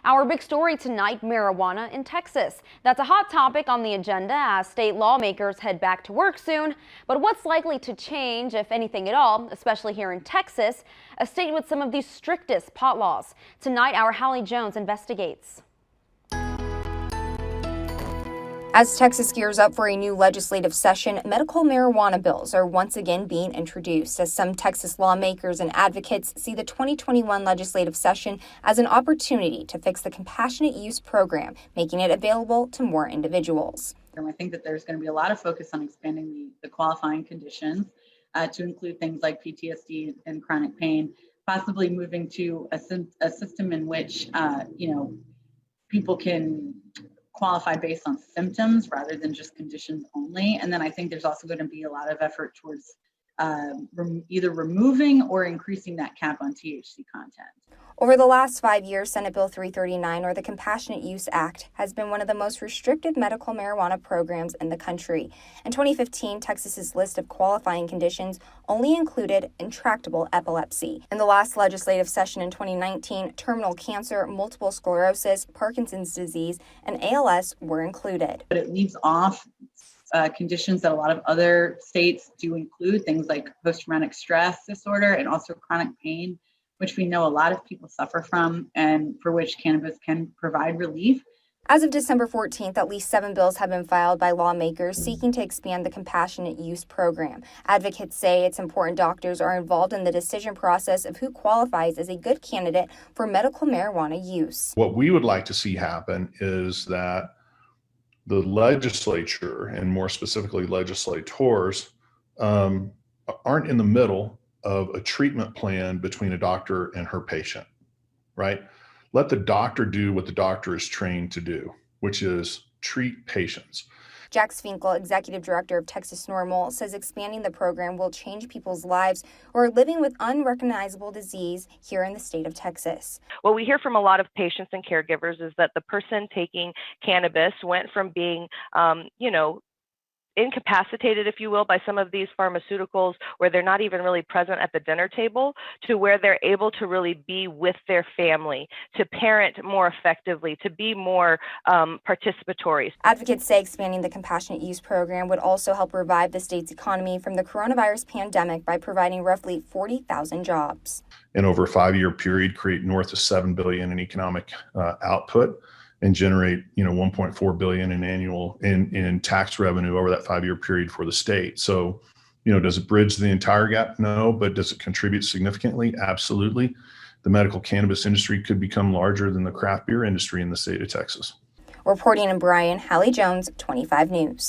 Our big story tonight, marijuana in Texas. That's a hot topic on the agenda as state lawmakers head back to work soon. But what's likely to change, if anything at all, especially here in Texas, a state with some of the strictest pot laws? Tonight, our Hallie Jones investigates. As Texas gears up for a new legislative session, medical marijuana bills are once again being introduced as some Texas lawmakers and advocates see the 2021 legislative session as an opportunity to fix the compassionate use program, making it available to more individuals. I think that there's going to be a lot of focus on expanding the qualifying conditions to include things like PTSD and chronic pain, possibly moving to a system in which, people can qualify based on symptoms rather than just conditions only. And then I think there's also going to be a lot of effort towards either removing or increasing that cap on THC content. Over the last 5 years, Senate Bill 339, or the Compassionate Use Act, has been one of the most restrictive medical marijuana programs in the country. In 2015, Texas's list of qualifying conditions only included intractable epilepsy. In the last legislative session in 2019, terminal cancer, multiple sclerosis, Parkinson's disease, and ALS were included. But it leaves off conditions that a lot of other states do include, things like post-traumatic stress disorder and also chronic pain, which we know a lot of people suffer from and for which cannabis can provide relief. As of December 14th, at least 7 bills have been filed by lawmakers seeking to expand the compassionate use program. Advocates say it's important doctors are involved in the decision process of who qualifies as a good candidate for medical marijuana use. What we would like to see happen is that the legislature, and more specifically legislators, aren't in the middle of a treatment plan between a doctor and her patient, right? Let the doctor do what the doctor is trained to do, which is treat patients. Jack Finkel, executive director of Texas NORML, says expanding the program will change people's lives who are living with unrecognizable disease here in the state of Texas. What we hear from a lot of patients and caregivers is that the person taking cannabis went from being, incapacitated, if you will, by some of these pharmaceuticals where they're not even really present at the dinner table, to where they're able to really be with their family, to parent more effectively, to be more participatory. Advocates say expanding the compassionate use program would also help revive the state's economy from the coronavirus pandemic by providing roughly 40,000 jobs. And over a 5-year period, create north of $7 billion in economic output and generate, $1.4 billion in annual in tax revenue over that 5-year period for the state. So, does it bridge the entire gap? No, but does it contribute significantly? Absolutely. The medical cannabis industry could become larger than the craft beer industry in the state of Texas. Reporting in Bryan, Hallie Jones, 25 News.